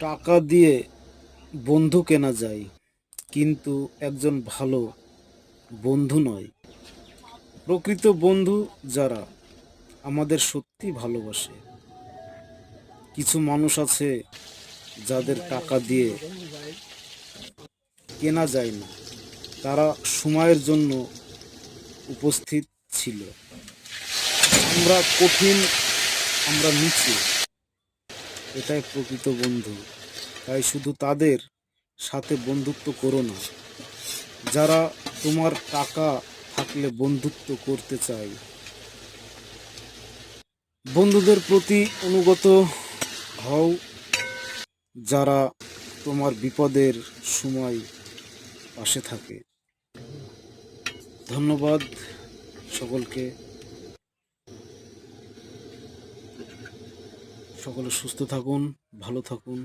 টাকা দিয়ে বন্ধু কেনা যায়, কিন্তু একজন ভালো বন্ধু নয়। প্রকৃত বন্ধু যারা আমাদের সত্যি ভালোবাসে। কিছু মানুষ আছে যাদের টাকা দিয়ে কেনা যায় না, তারা সময়ের জন্য উপস্থিত ছিল। আমরা কঠিন, আমরা নিচু, এটাই প্রকৃত বন্ধু। তাই শুধু তাদের সাথে বন্ধুত্ব করো না যারা তোমার টাকা থাকলে বন্ধুত্ব করতে চায়। বন্ধুদের প্রতি অনুগত হও, যারা তোমার বিপদের সময় পাশে থাকে। ধন্যবাদ সকলকে। সকলে সুস্থ থাকুন, ভালো থাকুন।